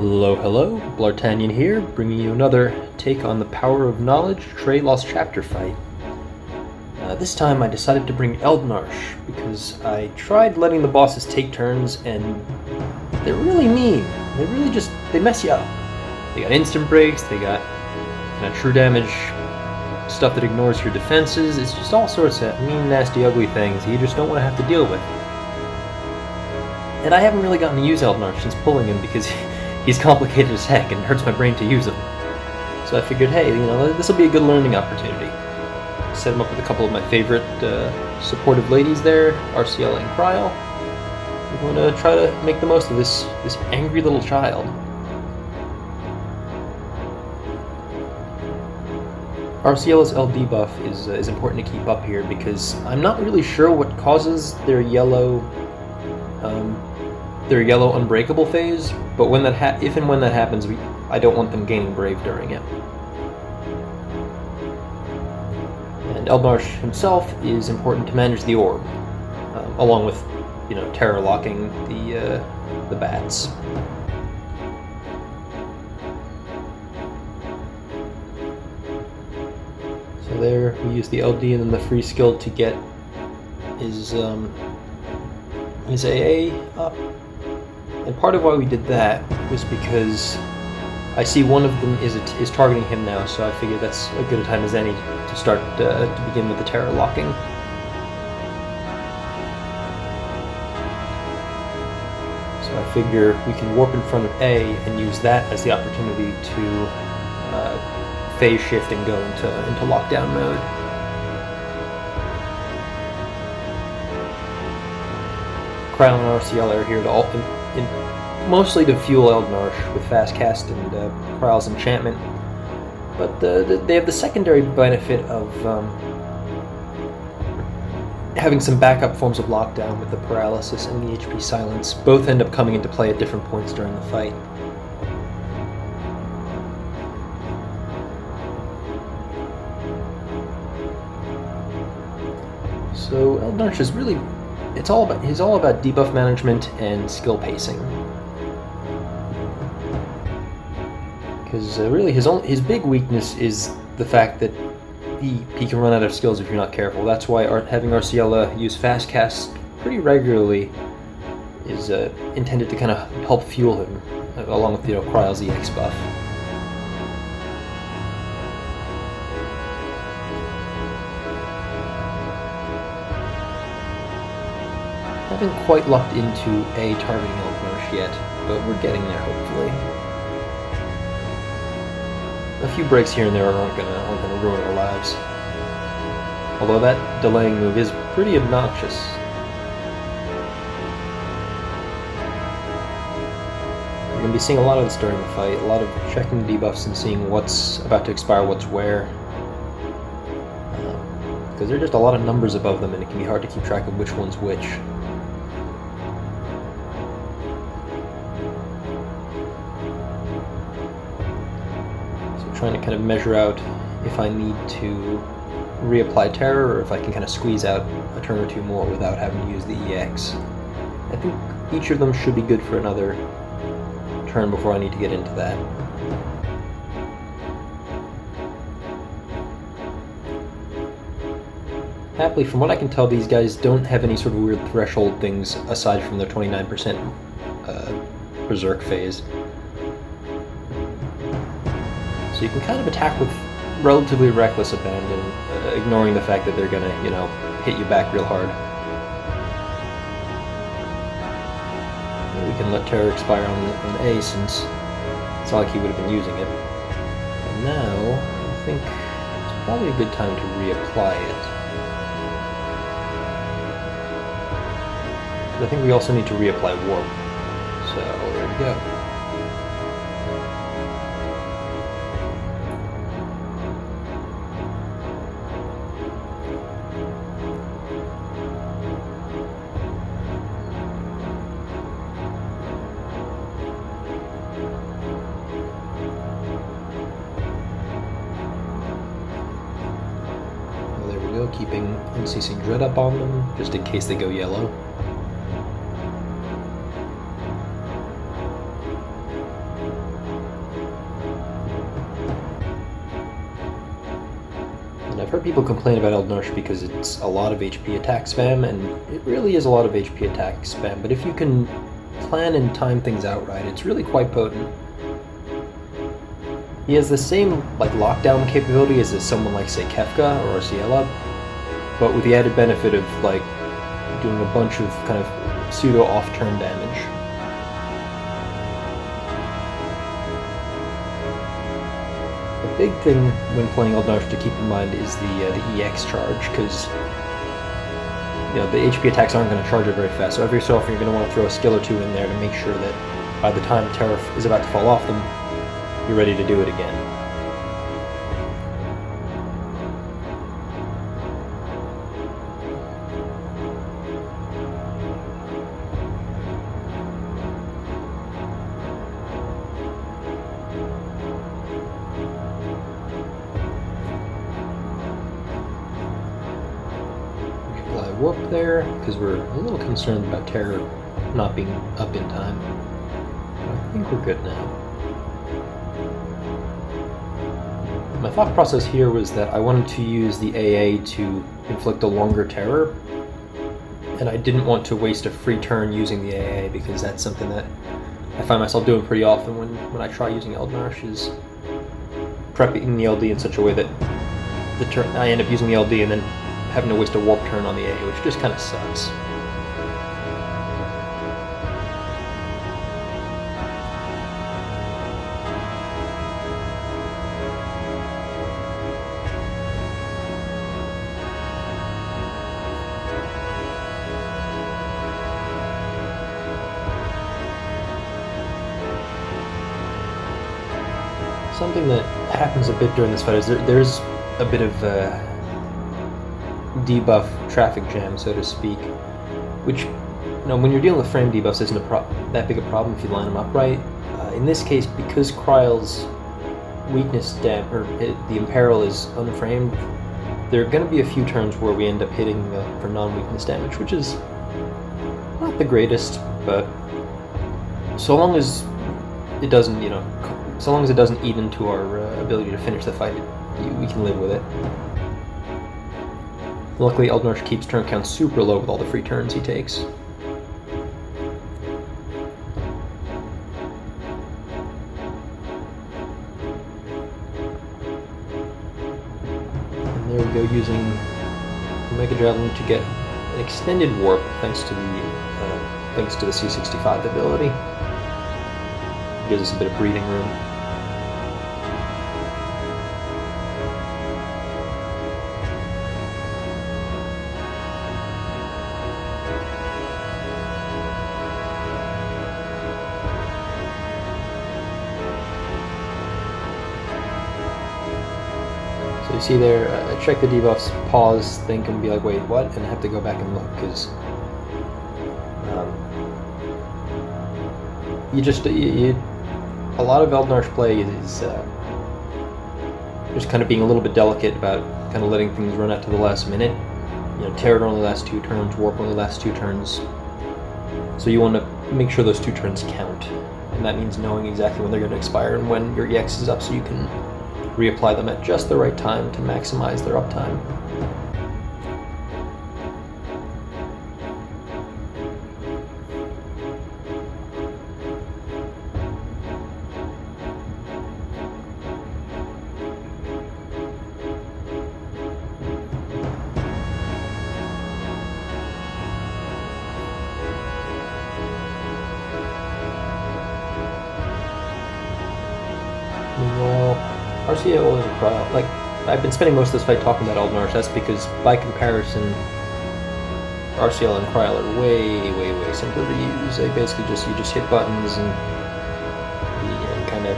Hello, Bl'Artagnan here, bringing you another take on the Power of Knowledge Trey Lost Chapter fight. This time I decided to bring Eald'narche, because I tried letting the bosses take turns, and they're really mean. They mess you up. They got instant breaks, they got true damage, stuff that ignores your defenses. It's just all sorts of mean, nasty, ugly things you just don't want to have to deal with. And I haven't really gotten to use Eald'narche since pulling him because he's complicated as heck and it hurts my brain to use him. So I figured, hey, this will be a good learning opportunity. Set him up with a couple of my favorite supportive ladies there, Arciela and Krile. We're going to try to make the most of this angry little child. Arciela's L debuff is important to keep up here because I'm not really sure what causes their yellow unbreakable phase, but if and when that happens, I don't want them gaining Brave during it. And Eald'narche himself is important to manage the orb, along with, terror locking the bats. So there, we use the LD and then the free skill to get his AA up. And part of why we did that was because I see one of them is targeting him now, so I figured that's as good a time as any to start to begin with the terror locking. So I figure we can warp in front of A and use that as the opportunity to phase shift and go into lockdown mode. Krile and Arciela are here to mostly to fuel Eald'narche with fast cast and Krile's enchantment, but they have the secondary benefit of having some backup forms of lockdown with the paralysis and the HP silence. Both end up coming into play at different points during the fight. So Eald'narche is really he's all about debuff management and skill pacing. Because really his big weakness is the fact that he can run out of skills if you're not careful. That's why having Arciela use fast cast pretty regularly is intended to kind of help fuel him, along with Krile's EX buff. I haven't quite lucked into A targeting Eald'narche yet, but we're getting there hopefully. A few breaks here and there aren't gonna ruin our lives. Although that delaying move is pretty obnoxious. We're gonna be seeing a lot of this during the fight, a lot of checking debuffs and seeing what's about to expire, what's where. Because there are just a lot of numbers above them and it can be hard to keep track of which one's which. Trying to kind of measure out if I need to reapply terror or if I can kind of squeeze out a turn or two more without having to use the EX. I think each of them should be good for another turn before I need to get into that. Happily, from what I can tell, these guys don't have any sort of weird threshold things aside from their 29% Berserk phase. So you can kind of attack with relatively reckless abandon, ignoring the fact that they're gonna, hit you back real hard. We can let terror expire on A since it's not like he would have been using it. And now, I think it's probably a good time to reapply it. But I think we also need to reapply warp. So there we go. Keeping Unceasing Dread up on them, just in case they go yellow. I've heard people complain about Eald'narche because it's a lot of HP attack spam, and it really is a lot of HP attack spam, but if you can plan and time things out right, it's really quite potent. He has the same like lockdown capability as someone like, say, Kefka or Arciela, but with the added benefit of like doing a bunch of kind of pseudo off-turn damage. The big thing when playing Eald'narche to keep in mind is the EX charge, because the HP attacks aren't going to charge it very fast, so every so often you're going to want to throw a skill or two in there to make sure that by the time Terra is about to fall off them, you're ready to do it again. Warp there, because we're a little concerned about Terra not being up in time. But I think we're good now. My thought process here was that I wanted to use the AA to inflict a longer terror, and I didn't want to waste a free turn using the AA, because that's something that I find myself doing pretty often when I try using Eald'narche, is prepping the LD in such a way that I end up using the LD and then having to waste a warp turn on the AA, which just kind of sucks. Something that happens a bit during this fight is there's a bit of debuff traffic jam, so to speak, which, when you're dealing with frame debuffs isn't that big a problem if you line them up right. In this case, because Krile's weakness the imperil is unframed, there are going to be a few turns where we end up hitting for non-weakness damage, which is not the greatest, but so long as it doesn't, so long as it doesn't eat into our ability to finish the fight, we can live with it. Luckily, Eald'narche keeps turn count super low with all the free turns he takes. And there we go, using Mega Javelin to get an extended warp thanks to the C65 ability. Gives us a bit of breathing room. So you see there, I check the debuffs, pause, think, and be like, wait, what? And I have to go back and look, because a lot of Eald'narche play is just kind of being a little bit delicate about kind of letting things run out to the last minute. Terror only lasts 2 turns, Warp only lasts 2 turns. So you want to make sure those 2 turns count. And that means knowing exactly when they're going to expire and when your EX is up, so you can reapply them at just the right time to maximize their uptime. Meanwhile, Arciela and Krile, I've been spending most of this fight talking about Eald'narche. That's because, by comparison, Arciela and Krile are way, way, way simpler to use. They basically you just hit buttons and kind of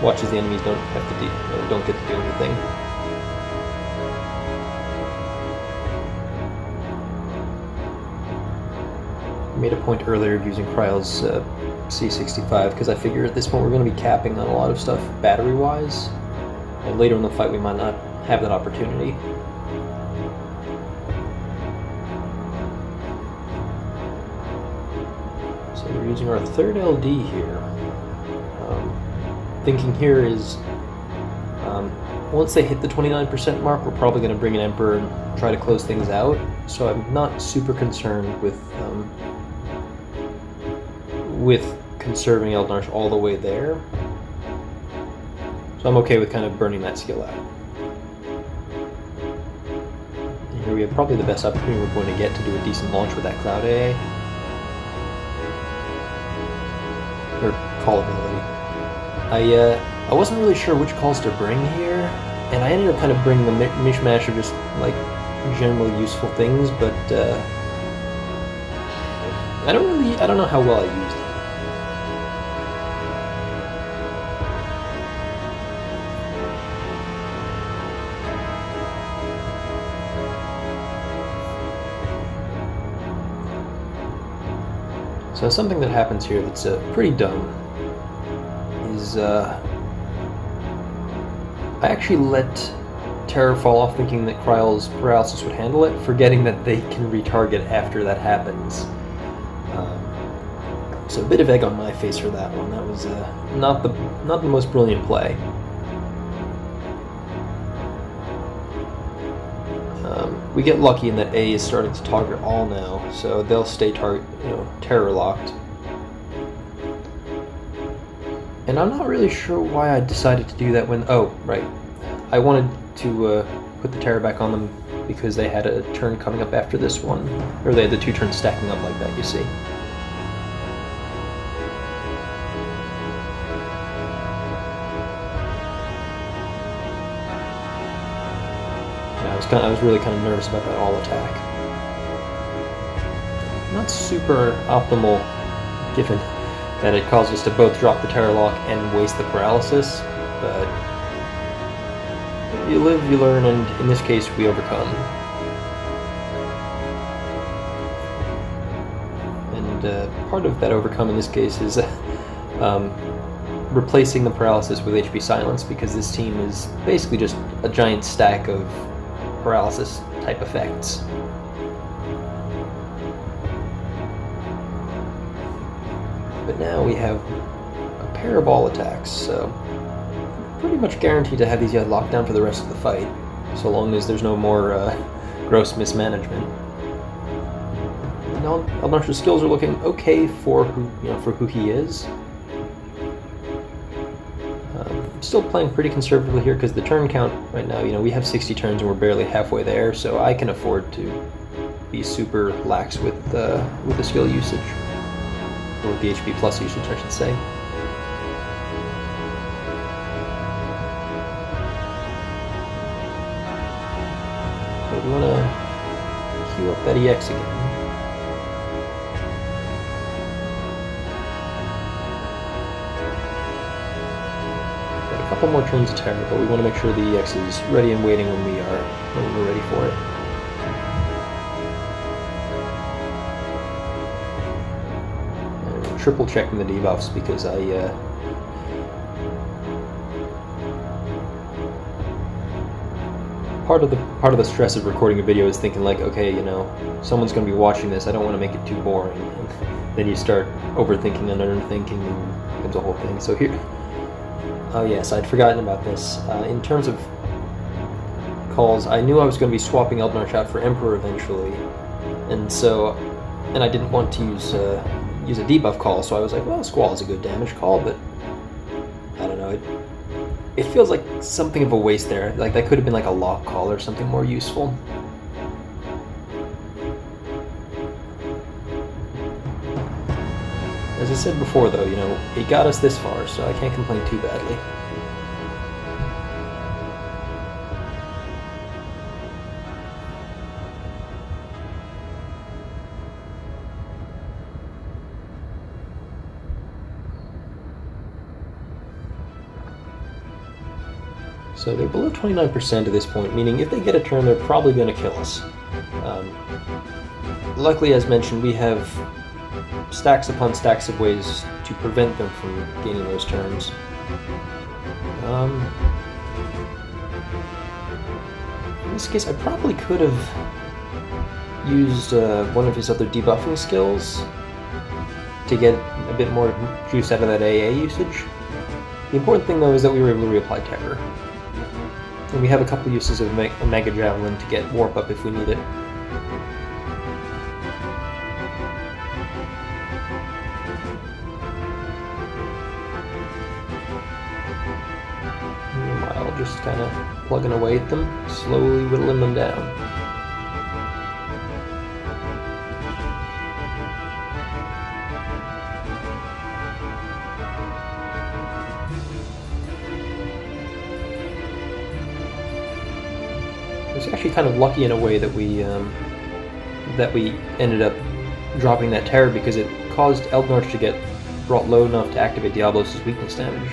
watch as the enemies don't get to do anything. I made a point earlier of using Krile's C65 because I figure at this point we're going to be capping on a lot of stuff battery-wise, and later in the fight we might not have that opportunity. So we're using our third LD here. Thinking here is once they hit the 29% mark, we're probably going to bring an Emperor and try to close things out. So I'm not super concerned with conserving Eald'narche all the way there. So I'm okay with kind of burning that skill out. And here we have probably the best opportunity we're going to get to do a decent launch with that Cloud AA. Or call ability. I wasn't really sure which calls to bring here, and I ended up kind of bringing the mishmash of just like generally useful things, but I don't know how well I used it. So something that happens here that's pretty dumb is I actually let Terror fall off thinking that Krile's paralysis would handle it, forgetting that they can retarget after that happens. So a bit of egg on my face for that one. That was not the most brilliant play. We get lucky in that A is starting to target all now, so they'll stay terror locked. And I'm not really sure why I decided to do that when... Oh, right. I wanted to put the terror back on them because they had a turn coming up after this one. Or they had the two turns stacking up like that, you see. I was really kind of nervous about that all attack. Not super optimal, given that it caused us to both drop the terror lock and waste the paralysis, but you live, you learn, and in this case we overcome. And part of that overcome in this case is replacing the paralysis with HP silence, because this team is basically just a giant stack of paralysis type effects. But now we have a pair of all attacks, so pretty much guaranteed to have these guys locked down for the rest of the fight, so long as there's no more gross mismanagement. Now Eald'narche's skills are looking okay for who he is. Still playing pretty conservatively here because the turn count right now, we have 60 turns and we're barely halfway there, so I can afford to be super lax with the skill usage, or with the HP plus usage, I should say. So we want to queue up that EX again. A couple more turns of terror, but we want to make sure the EX is ready and waiting when we're ready for it. And triple checking the debuffs because part of the stress of recording a video is thinking like, okay, someone's going to be watching this, I don't want to make it too boring, and then you start overthinking and underthinking, and it becomes a whole thing. So here. Oh yes, I'd forgotten about this. In terms of calls, I knew I was going to be swapping Eald'narche out for Emperor eventually, and I didn't want to use a debuff call, so I was like, well, Squall is a good damage call, but I don't know, it feels like something of a waste there. Like that could have been like a lock call or something more useful. As I said before, though, it got us this far, so I can't complain too badly. So they're below 29% at this point, meaning if they get a turn, they're probably going to kill us. Luckily, as mentioned, we have stacks upon stacks of ways to prevent them from gaining those turns. In this case, I probably could have used one of his other debuffing skills to get a bit more juice out of that AA usage. The important thing, though, is that we were able to reapply Terror. And we have a couple uses of Mega Javelin to get warp up if we need it. Meanwhile, just kind of plugging away at them, slowly whittling them down. It was actually kind of lucky in a way that we ended up dropping that terror, because it caused Eald'narche to get brought low enough to activate Diablos' weakness damage.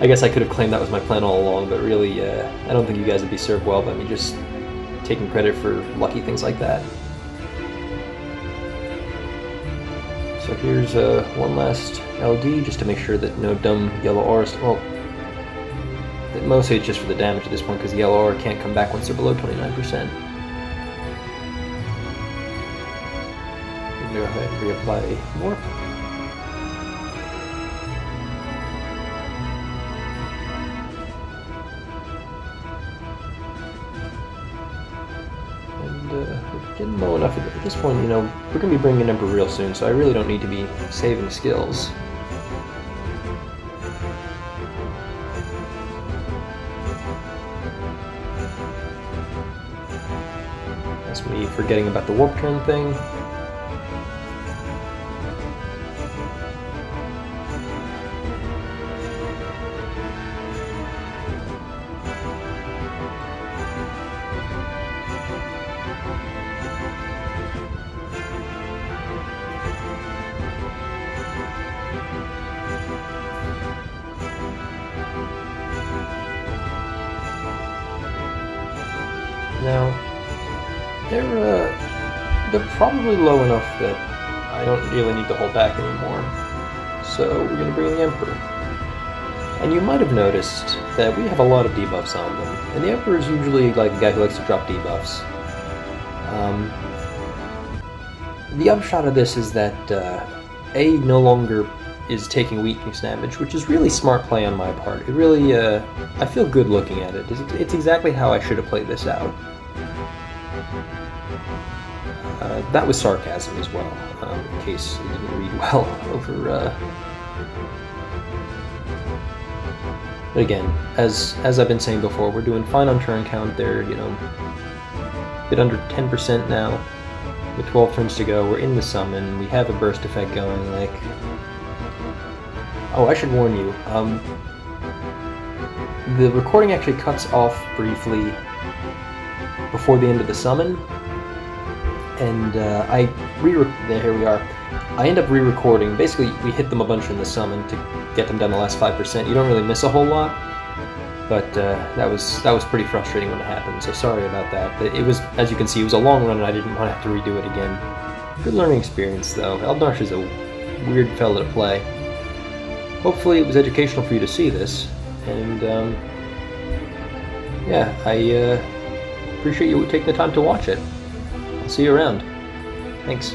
I guess I could have claimed that was my plan all along, but really, I don't think you guys would be served well by me just taking credit for lucky things like that. So here's one last LD, just to make sure that no dumb yellow auras. Well, mostly it's just for the damage at this point, because the yellow aura can't come back once they're below 29%. Go ahead and reapply warp. And we're getting low enough at this point, you know, we're going to be bringing Emperor real soon, so I really don't need to be saving skills. That's me forgetting about the warp turn thing. Now, they're probably low enough that I don't really need to hold back anymore. So we're going to bring in the Emperor. And you might have noticed that we have a lot of debuffs on them. And the Emperor is usually like a guy who likes to drop debuffs. The upshot of this is that A no longer is taking weakness damage, which is really smart play on my part. It really, I feel good looking at it. It's exactly how I should have played this out. That was sarcasm as well, in case it didn't read well over... But again, as I've been saying before, we're doing fine on turn count. They're, you know, a bit under 10% now, with 12 turns to go. We're in the summon, we have a burst effect going, like... Oh, I should warn you, the recording actually cuts off briefly before the end of the summon, and here we are. I end up re-recording. Basically, we hit them a bunch in the summon to get them down the last 5%. You don't really miss a whole lot, but that was pretty frustrating when it happened, so sorry about that. It was, as you can see, it was a long run and I didn't want to have to redo it again. Good learning experience, though. Eald'narche is a weird fella to play. Hopefully it was educational for you to see this, and yeah, I appreciate you taking the time to watch it. I'll see you around. Thanks.